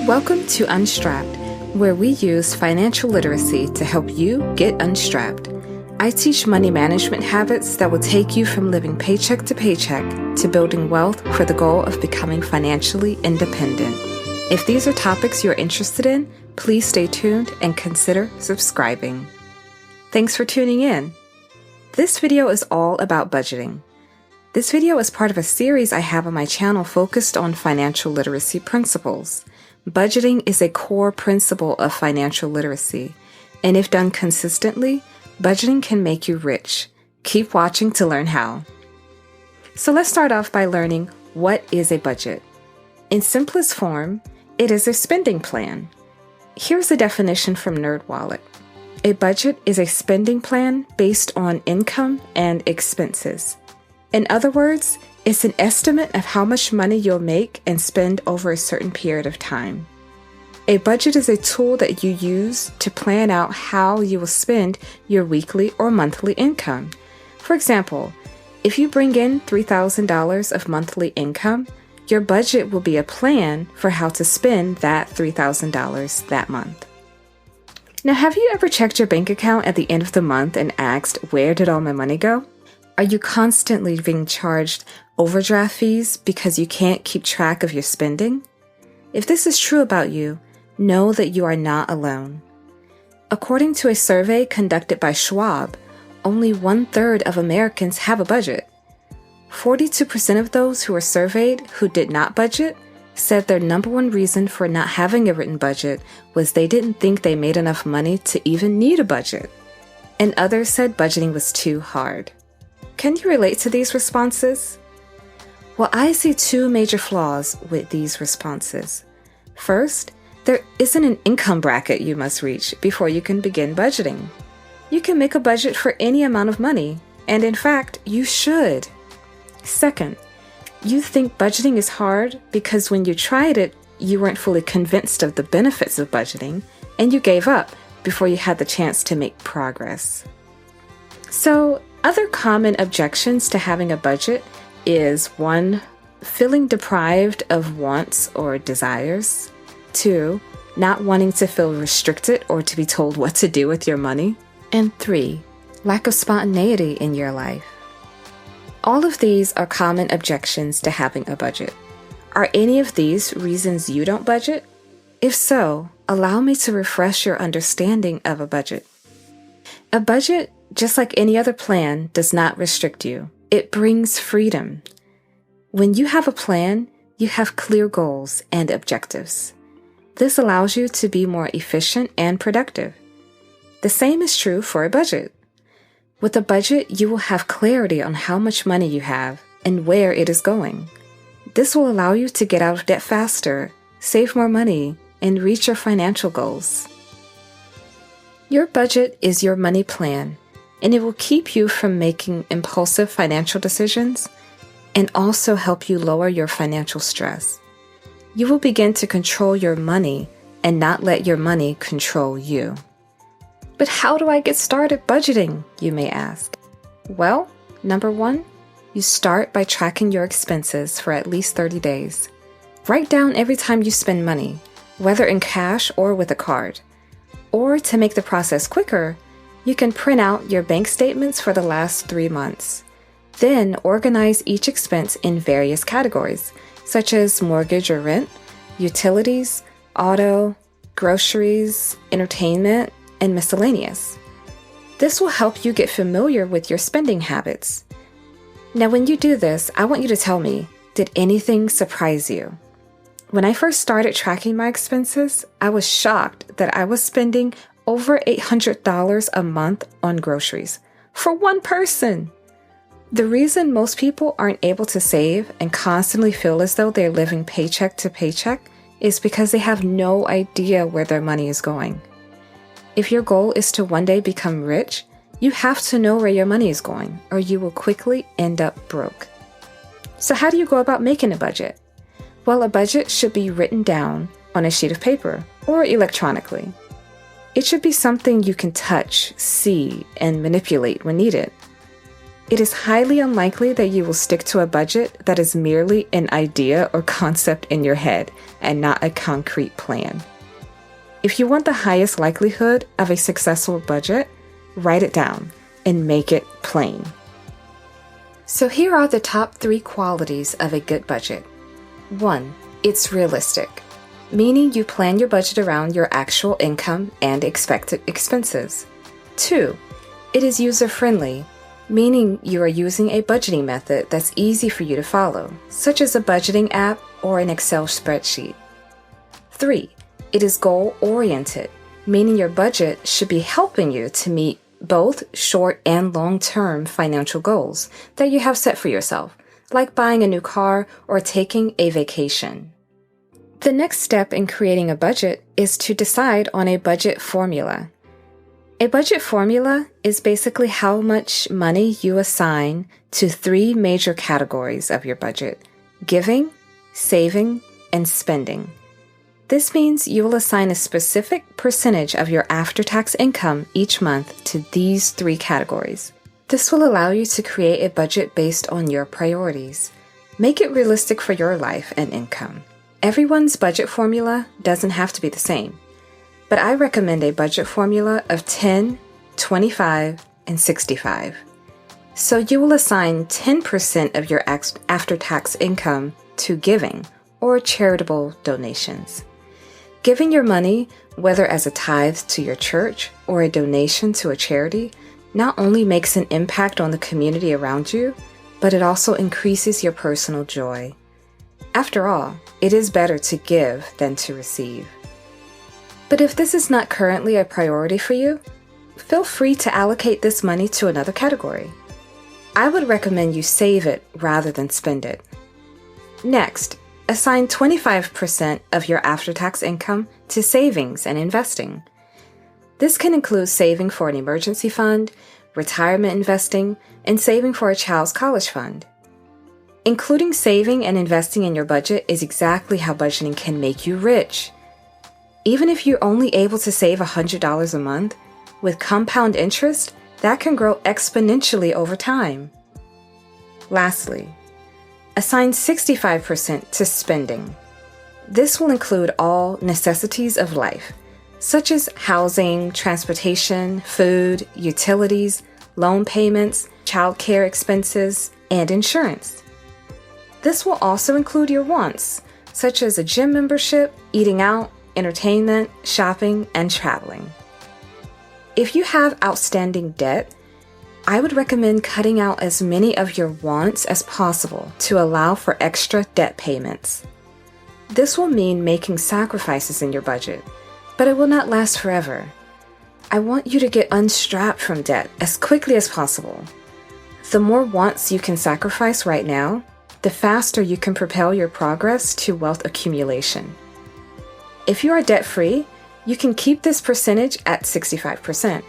Welcome to Unstrapped, where we use financial literacy to help you get unstrapped. I teach money management habits that will take you from living paycheck to paycheck to building wealth for the goal of becoming financially independent. If these are topics you're interested in, please stay tuned and consider subscribing. Thanks for tuning in. This video is all about budgeting. This video is part of a series I have on my channel focused on financial literacy principles. Budgeting is a core principle of financial literacy, and if done consistently, budgeting can make you rich. Keep watching to learn how. So let's start off by learning what is a budget. In simplest form, it is a spending plan. Here's a definition from NerdWallet. A budget is a spending plan based on income and expenses. In other words, it's an estimate of how much money you'll make and spend over a certain period of time. A budget is a tool that you use to plan out how you will spend your weekly or monthly income. For example, if you bring in $3,000 of monthly income, your budget will be a plan for how to spend that $3,000 that month. Now, have you ever checked your bank account at the end of the month and asked, where did all my money go? Are you constantly being charged overdraft fees because you can't keep track of your spending? If this is true about you, know that you are not alone. According to a survey conducted by Schwab, only 1/3 of Americans have a budget. 42% of those who were surveyed who did not budget said their number one reason for not having a written budget was they didn't think they made enough money to even need a budget. And others said budgeting was too hard. Can you relate to these responses? Well, I see two major flaws with these responses. First, there isn't an income bracket you must reach before you can begin budgeting. You can make a budget for any amount of money, and in fact, you should. Second, you think budgeting is hard because when you tried it, you weren't fully convinced of the benefits of budgeting, and you gave up before you had the chance to make progress. So, other common objections to having a budget is 1. Feeling deprived of wants or desires. 2. Not wanting to feel restricted or to be told what to do with your money. And 3. Lack of spontaneity in your life. All of these are common objections to having a budget. Are any of these reasons you don't budget? If so, allow me to refresh your understanding of a budget. A budget, just like any other plan, does not restrict you. It brings freedom. When you have a plan, you have clear goals and objectives. This allows you to be more efficient and productive. The same is true for a budget. With a budget, you will have clarity on how much money you have and where it is going. This will allow you to get out of debt faster, save more money, and reach your financial goals. Your budget is your money plan, and it will keep you from making impulsive financial decisions and also help you lower your financial stress. You will begin to control your money and not let your money control you. But how do I get started budgeting, you may ask? Well, number 1, you start by tracking your expenses for at least 30 days. Write down every time you spend money, whether in cash or with a card. Or to make the process quicker, you can print out your bank statements for the last 3 months. Then organize each expense in various categories, such as mortgage or rent, utilities, auto, groceries, entertainment, and miscellaneous. This will help you get familiar with your spending habits. Now, when you do this, I want you to tell me, did anything surprise you? When I first started tracking my expenses, I was shocked that I was spending over $800 a month on groceries for one person. The reason most people aren't able to save and constantly feel as though they're living paycheck to paycheck is because they have no idea where their money is going. If your goal is to one day become rich, you have to know where your money is going, or you will quickly end up broke. So how do you go about making a budget? Well, a budget should be written down on a sheet of paper or electronically. It should be something you can touch, see, and manipulate when needed. It is highly unlikely that you will stick to a budget that is merely an idea or concept in your head and not a concrete plan. If you want the highest likelihood of a successful budget, write it down and make it plain. So here are the top 3 qualities of a good budget. 1. It's realistic, meaning you plan your budget around your actual income and expected expenses. 2. It is user-friendly, meaning you are using a budgeting method that's easy for you to follow, such as a budgeting app or an Excel spreadsheet. 3. It is goal-oriented, meaning your budget should be helping you to meet both short and long-term financial goals that you have set for yourself, like buying a new car or taking a vacation. The next step in creating a budget is to decide on a budget formula. A budget formula is basically how much money you assign to 3 major categories of your budget: giving, saving, and spending. This means you will assign a specific percentage of your after-tax income each month to these 3 categories. This will allow you to create a budget based on your priorities. Make it realistic for your life and income. Everyone's budget formula doesn't have to be the same, but I recommend a budget formula of 10, 25, and 65. So you will assign 10% of your after-tax income to giving or charitable donations. Giving your money, whether as a tithe to your church or a donation to a charity, not only makes an impact on the community around you, but it also increases your personal joy. After all, it is better to give than to receive. But if this is not currently a priority for you, feel free to allocate this money to another category. I would recommend you save it rather than spend it. Next, assign 25% of your after-tax income to savings and investing. This can include saving for an emergency fund, retirement investing, and saving for a child's college fund. Including saving and investing in your budget is exactly how budgeting can make you rich. Even if you're only able to save $100 a month, with compound interest, that can grow exponentially over time. Lastly, assign 65% to spending. This will include all necessities of life, such as housing, transportation, food, utilities, loan payments, childcare expenses, and insurance. This will also include your wants, such as a gym membership, eating out, entertainment, shopping, and traveling. If you have outstanding debt, I would recommend cutting out as many of your wants as possible to allow for extra debt payments. This will mean making sacrifices in your budget, but it will not last forever. I want you to get unstrapped from debt as quickly as possible. The more wants you can sacrifice right now, the faster you can propel your progress to wealth accumulation. If you are debt-free, you can keep this percentage at 65%.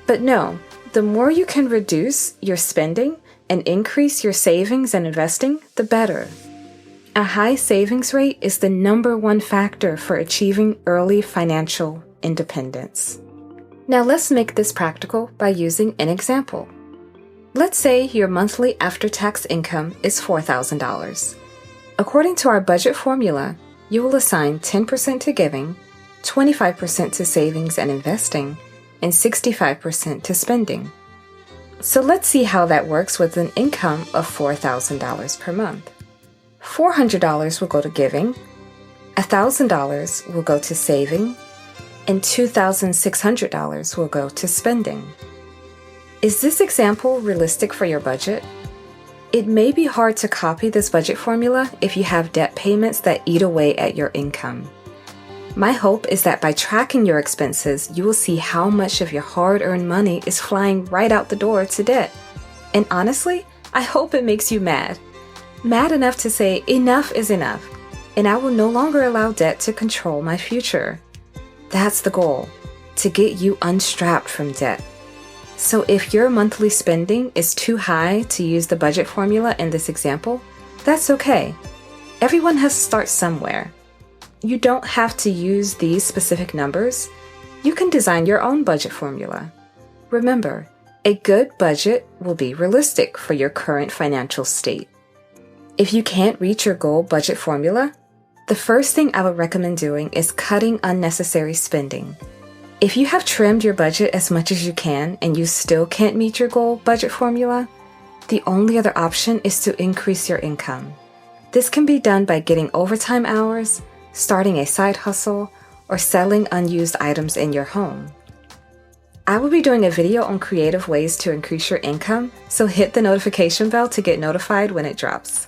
But no, the more you can reduce your spending and increase your savings and investing, the better. A high savings rate is the #1 factor for achieving early financial independence. Now let's make this practical by using an example. Let's say your monthly after-tax income is $4,000. According to our budget formula, you will assign 10% to giving, 25% to savings and investing, and 65% to spending. So let's see how that works with an income of $4,000 per month. $400 will go to giving, $1,000 will go to saving, and $2,600 will go to spending. Is this example realistic for your budget? It may be hard to copy this budget formula if you have debt payments that eat away at your income. My hope is that by tracking your expenses, you will see how much of your hard-earned money is flying right out the door to debt. And honestly, I hope it makes you mad. Mad enough to say enough is enough, and I will no longer allow debt to control my future. That's the goal, to get you unstrapped from debt. So if your monthly spending is too high to use the budget formula in this example, that's okay. Everyone has to start somewhere. You don't have to use these specific numbers. You can design your own budget formula. Remember, A good budget will be realistic for your current financial state. If you can't reach your goal budget formula, the first thing I would recommend doing is cutting unnecessary spending. If you have trimmed your budget as much as you can and you still can't meet your goal budget formula, the only other option is to increase your income. This can be done by getting overtime hours, starting a side hustle, or selling unused items in your home. I will be doing a video on creative ways to increase your income, so hit the notification bell to get notified when it drops.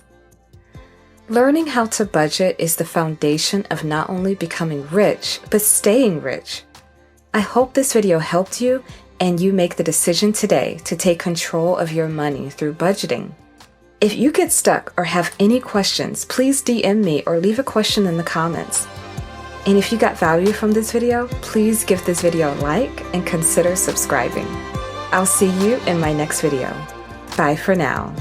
Learning how to budget is the foundation of not only becoming rich, but staying rich. I hope this video helped you and you make the decision today to take control of your money through budgeting. If you get stuck or have any questions, please DM me or leave a question in the comments. And if you got value from this video, please give this video a like and consider subscribing. I'll see you in my next video. Bye for now.